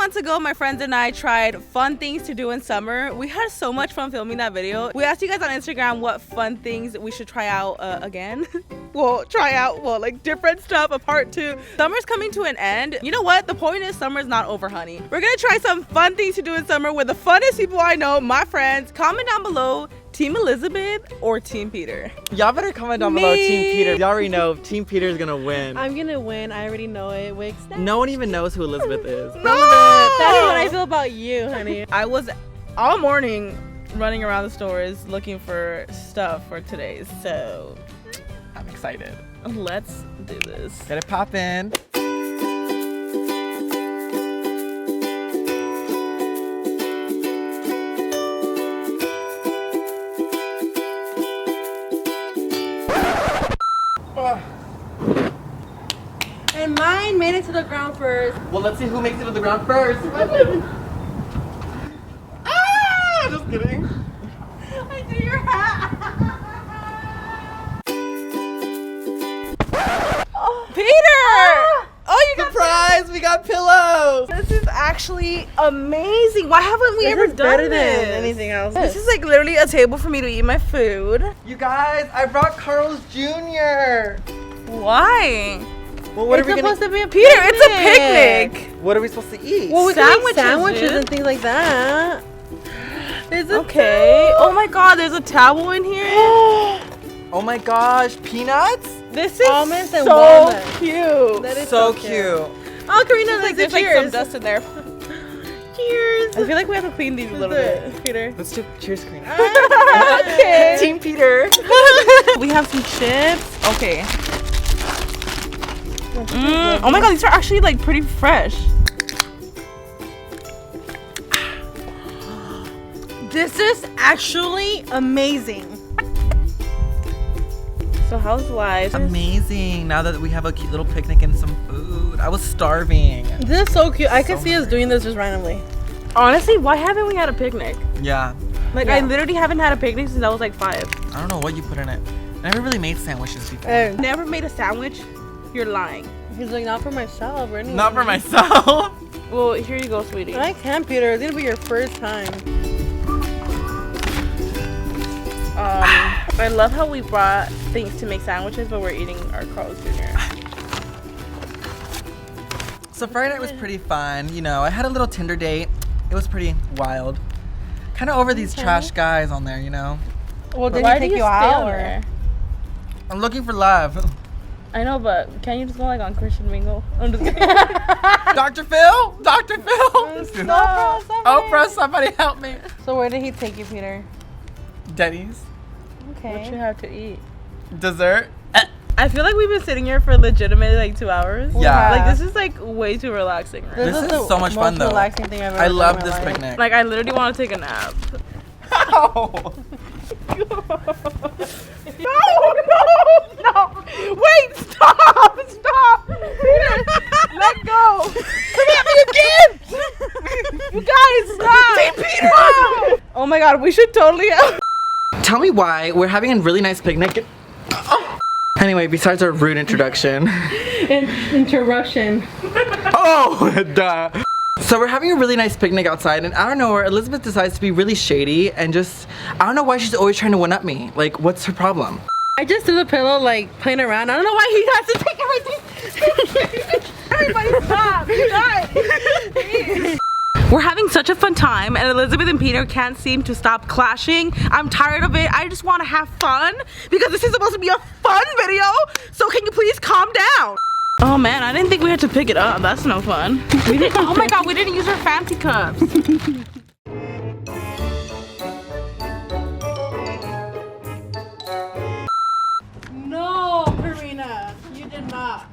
months ago, my friends and I tried fun things to do in summer. We had so much fun filming that video. We asked you guys on Instagram what fun things we should try out again. Like different stuff, a part 2. Summer's coming to an end. You know what? The point is summer's not over, honey. We're gonna try some fun things to do in summer with the funnest people I know, my friends. Comment down below, Team Elizabeth or Team Peter? Y'all better comment down below Team Peter. Y'all already know Team Peter is gonna win. I'm gonna win. I already know it. Wigs. No one even knows who Elizabeth is. No! That's what I feel about you, honey. I was all morning running around the stores looking for stuff for today, so I'm excited. let's do this. Get it poppin'. And mine made it to the ground first. Well, let's see who makes it to the ground first. Just kidding. I threw your hat. Peter! Oh, you got Surprise! We got pillows. this is actually amazing. Why haven't we ever done better this? than anything else. This is like literally a table for me to eat my food. You guys, I brought Carl's Jr. Why? Well, what It's are we supposed gonna? to be a Peter, picnic. it's a picnic. What are we supposed to eat? Well, we can make Sandwiches, sandwiches dude. and things like that. There's a Okay. towel. Oh my god, there's a towel in here. Oh my gosh, peanuts? This is Almonds and so walnuts. cute. That is So cute. Oh, Karina's like, There's like some cheers. dust in there. Cheers. I feel like we have to clean these a little bit. Peter. Let's do cheers, Karina. Okay. Team Peter. We have some chips. Okay. Oh my god, these are actually like pretty fresh. This is actually amazing. So how's life? Amazing. Now that we have a cute little picnic and some food. I was starving. This is so cute. I could So see us doing this just randomly. Honestly, why haven't we had a picnic? Yeah. Like I literally haven't had a picnic since I was like 5. I don't know what you put in it. I never really made sandwiches before. Never made a sandwich? You're lying. He's like, not for myself or anything. Not for myself. Well, here you go, sweetie. I can't, Peter. It's gonna be your first time. I love how we brought things to make sandwiches, but we're eating our Carl's Jr. So Friday night was pretty fun. You know, I had a little Tinder date. It was pretty wild. Kind of over these trash guys on there, you know. Well, did Why he take do you stay out on or? there? I'm looking for love. I know, but can't you just go like on Christian Mingle? I'm just kidding. Dr. Phil? Dr. Phil? Stop. Oprah, somebody help me. So where did he take you, Peter? Denny's. What you Okay. have to eat? Dessert. I feel like we've been sitting here for legitimately like 2 hours. Yeah. Like this is like way too relaxing, right? This is the so much fun, most though. relaxing thing I've ever I done love in my this life. picnic. Like I literally want to take a nap. Ow. No! Wait, stop! Peter, let go! Come at me again! You guys, stop! Team Peter! Oh my god, we should totally Tell me why we're having a really nice picnic. Anyway, besides our rude introduction. Interruption. Oh, duh. So we're having a really nice picnic outside, and out of nowhere, Elizabeth decides to be really shady and just, I don't know why she's always trying to one up me. Like, what's her problem? I just threw the pillow like playing around. I don't know why he has to take everything. Everybody stop! You guys! We're having such a fun time, and Elizabeth and Peter can't seem to stop clashing. I'm tired of it. I just want to have fun because this is supposed to be a fun video. So can you please calm down? Oh man, I didn't think we had to pick it up. That's no fun. We didn't, oh my god, we didn't use our fancy cups. No, Karina, you did not.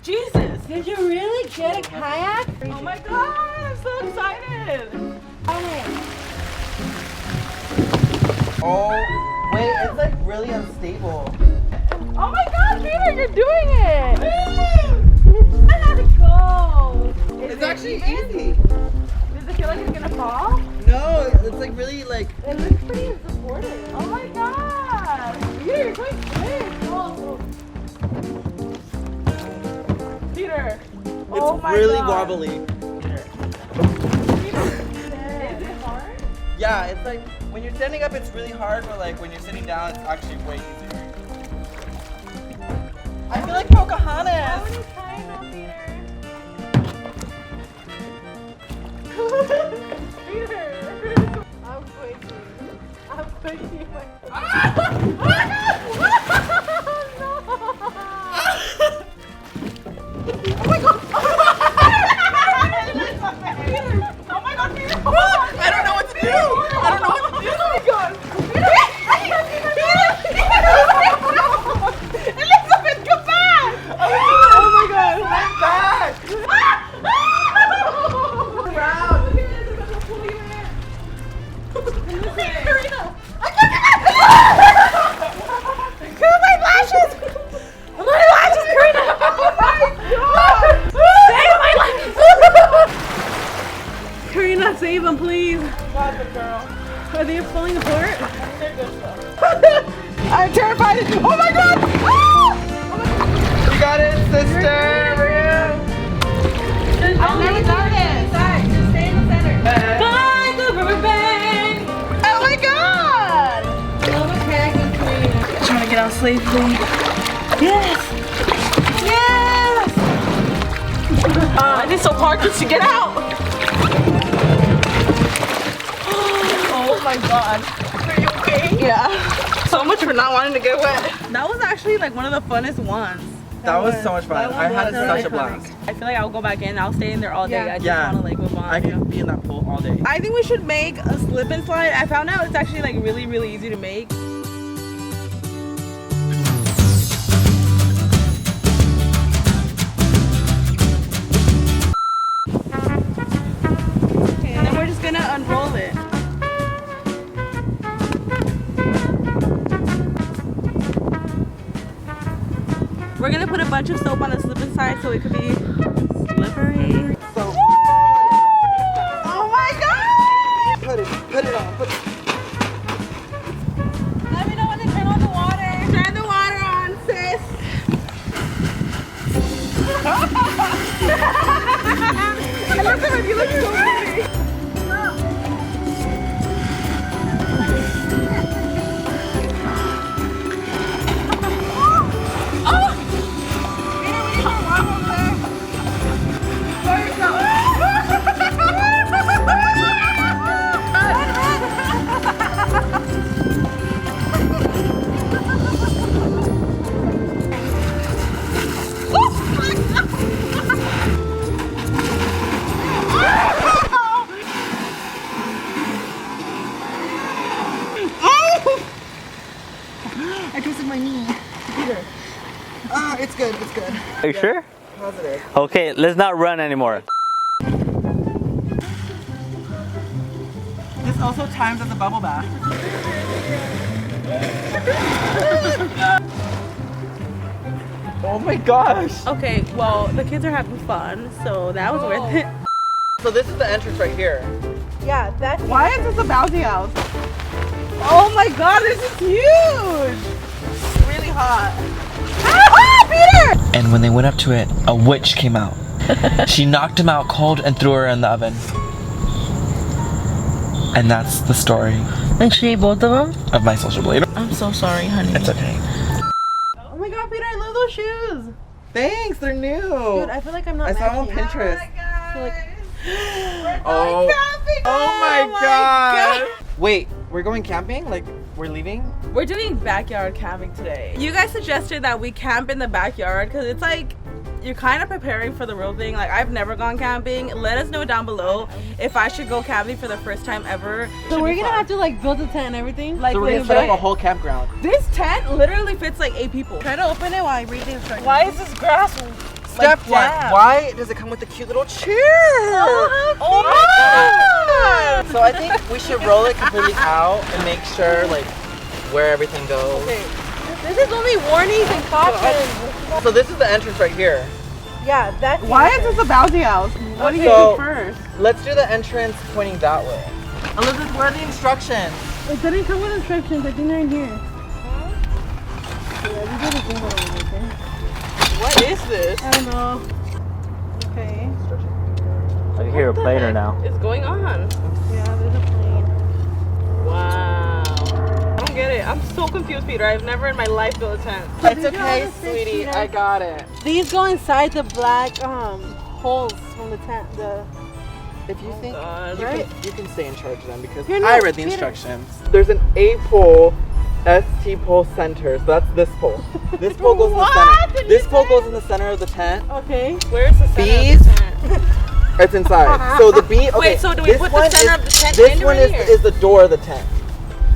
Jesus. Did you really get a kayak? Oh my god, I'm so excited. Oh, wait, it's like really unstable. Oh my god, Peter, you're doing it. Let's go. It's actually easy. Does it feel like it's gonna fall? No, it's like really like, It looks pretty supportive. Oh my god. Peter, you're quite quick. Oh, Peter. it's Oh my really God. wobbly. Peter, Yeah, it's like when you're standing up, it's really hard, but like when you're sitting down, it's actually way easier. I feel like Pocahontas. I'm quaking. I don't know what to do. I don't know what to do. Oh my god. Elizabeth, come back! Oh my god. I'm back. Around. Karina! I can't get back! My lashes! My lashes, Karina! Save my lashes! Karina, save them, please. Got the girl. Are they falling apart? I'm terrified. Oh my god. You got it, sister. I've never done it. Just stay in the center. By the riverbank. Oh my god! Love a cactus, Karina. Trying to get out safely. Yes. Yes! It's so hard just to get out. Oh my god. Are you okay? Yeah. So much for not wanting to get wet. That was actually like one of the funnest ones. That was so much fun. I had was such a really blast. I feel like I'll go back in. I'll stay in there all day. Yeah. I just Yeah. want to like move on. I could be in that pool all day. I think we should make a slip and slide. I found out it's actually like really, really easy to make. Okay, and then we're just gonna unroll it. We're gonna put a bunch of soap on the slip and slide so it could be slippery. So Oh my god! put it on. Let me know when to turn on the water. Turn the water on, sis. Elizabeth, you look so pretty. I twisted my knee. It's good. It's good. Are you sure? Positive. Okay, let's not run anymore. This also times as a bubble bath. Oh my gosh. Okay, well, the kids are having fun, so that was worth it. So this is the entrance right here. Yeah, that's. Why is this a bouncy house? Oh my god, this is huge! It's really hot. Ah, Peter! And when they went up to it, a witch came out. She knocked him out cold and threw her in the oven. And that's the story And she ate both of them? of my social blade. I'm so sorry, honey. It's okay. Oh my god, Peter, I love those shoes. Thanks, they're new. Dude, I feel like I'm not I saw them on matching. Pinterest. I feel like Oh. Camping. Oh my god. Wait, we're going camping? Like, we're leaving? We're doing backyard camping today. You guys suggested that we camp in the backyard because it's like you're kind of preparing for the real thing. Like, I've never gone camping. Let us know down below if I should go camping for the first time ever. So we're gonna have to like build a tent and everything? Like, So we're gonna set up a whole campground. This tent literally fits like 8 people. Try to open it while I read the instructions. Why is this grass? Step one. down? Why does it come with a cute little chair? Oh my god! So I think we should roll it completely out and make sure like where everything goes. This is only warnings and cautions. So this is the entrance right here. Yeah, that's Why is this a bouncy house? What do you So- do first? Let's do the entrance pointing that way. Elizabeth, where are the instructions? It didn't come with instructions. I think they're in here. What is this? I don't know. Okay. I can hear a plane now. What's going on? Yeah, there's a plane. Wow. I don't get it. I'm so confused, Peter. I've never in my life built a tent. It's okay, sweetie. I got it. These go inside the black holes from the tent. If you think right? you can stay in charge of them because Here, no, I read the Peter. instructions. There's an 8-pole ST pole center, so that's this pole. This pole goes in the center. This pole goes in the center of the tent. Okay. Where's the center These, of the tent? it's inside. So the bee. Okay, Wait, so do we this put one the center is- of the tent This in one right here? is the door of the tent.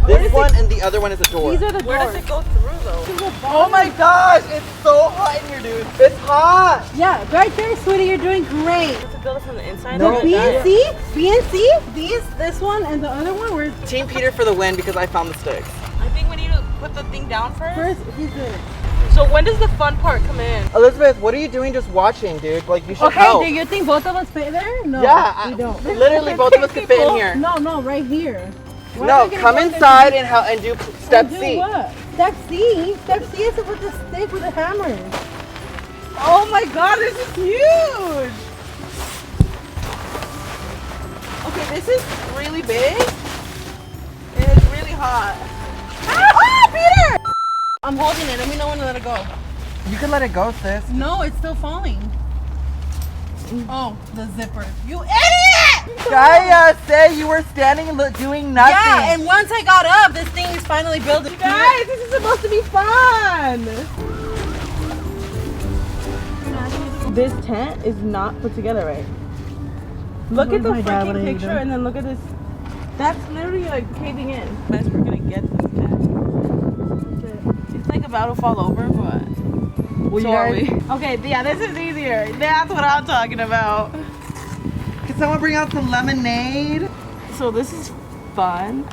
Where This does one and the other one is a door. These are the Where doors. does it go through though? Oh my gosh, it's so hot in here, dude. It's hot. Yeah, right there, sweetie. You're doing great. To build it from the inside? No. B and C, B and C. This one and the other one. We're Team Peter for the win because I found the sticks. I think we need to put the thing down first. first. He's doing it. So when does the fun part come in? Elizabeth, what are you doing just watching, dude? Like, you should Okay, help. do you think both of us fit there? No, Yeah, we don't. literally both of us could fit in here. No, right here. Why are No, we gonna come go there inside and do step and do C. what? Step C. Step C is with the stick with the hammer. Oh my god, this is huge! Okay, this is really big. And it's really hot. Ah, Peter! I'm holding it. Let me know when to let it go. You can let it go, sis. No, it's still falling. Oh, the zipper. You idiot! Gaia said you were standing and doing nothing. Yeah, and once I got up, this thing is finally building. Guys, this is supposed to be fun! This tent is not put together right. Look at the my dad freaking would hate picture it. and then look at this. That's literally like caving in. Guys, we're gonna get this tent. It's like about to fall over, but Will so you are guys, we. Okay, yeah, this is easier. That's what I'm talking about. can someone bring out some lemonade? So this is fun.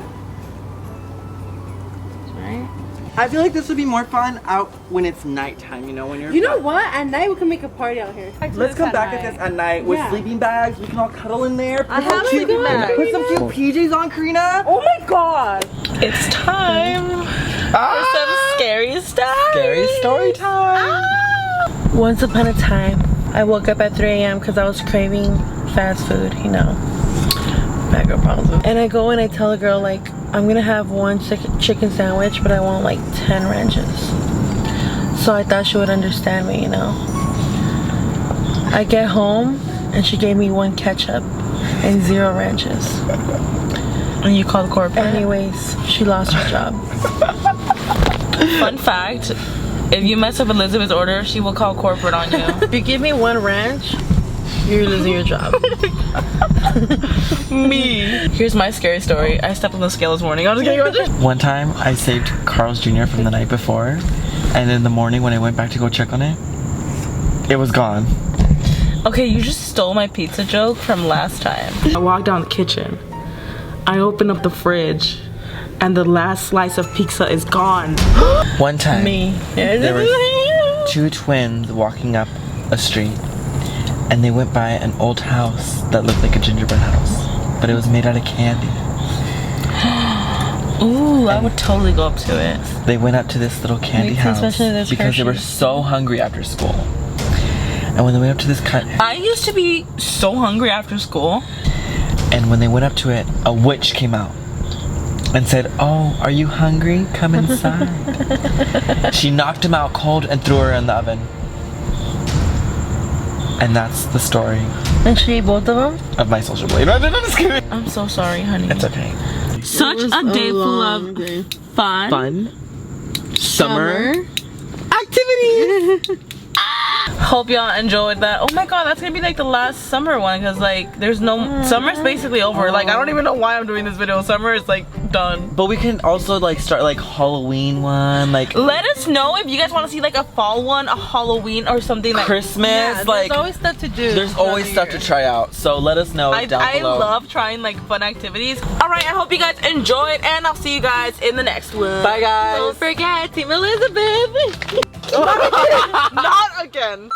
Right? I feel like this would be more fun out when it's nighttime, you know, when you're... You know what? At night we can make a party out here. Let's come back at this at night with Yeah. sleeping bags. We can all cuddle in there. I have sleeping bags. Put some cute PJs on, Karina. Oh my god! It's time for some scary stuff. Scary story time. Once upon a time, I woke up at 3 a.m. because I was craving fast food, you know. Bad girl problems. And I go and I tell a girl, like, I'm gonna have one chicken sandwich, but I want like 10 ranches. So I thought she would understand me, you know. I get home and she gave me 1 ketchup and 0 ranches. And you called corporate. Anyways, she lost her job. Fun fact, if you mess up Elizabeth's order, she will call corporate on you. If you give me 1 ranch, you're losing your job. Me. Here's my scary story. I stepped on the scale this morning. I was just kidding. One time I saved Carl's Jr. from the night before, and in the morning when I went back to go check on it, it was gone. Okay, you just stole my pizza joke from last time. I walked down the kitchen. I opened up the fridge, and the last slice of pizza is gone. One time, Me. there were 2 twins walking up a street, and they went by an old house that looked like a gingerbread house, but it was made out of candy. Ooh, I would totally go up to it. They went up to this little candy Makes house sense, especially those because they were Hershey's. so hungry after school. And when they went up to this I used to be so hungry after school. and when they went up to it, a witch came out and said, "Oh, are you hungry? Come inside." She knocked him out cold and threw her in the oven. And that's the story And she ate both of them? of my social blade. I'm just kidding. I'm so sorry, honey. It's okay. Such a day full of fun. Fun. Summer. Activities. Hope y'all enjoyed that. Oh my god, that's gonna be like the last summer one because like there's no summer's basically over. Like I don't even know why I'm doing this video. Summer is like done. But we can also like start like Halloween one, like Let us know if you guys want to see like a fall one, a Halloween, or something like Christmas. Yeah, like there's always stuff to do. there's always stuff to try out. So let us know down I below. love trying like fun activities. Alright, I hope you guys enjoyed and I'll see you guys in the next one. Bye guys. Don't forget, Team Elizabeth. Not again.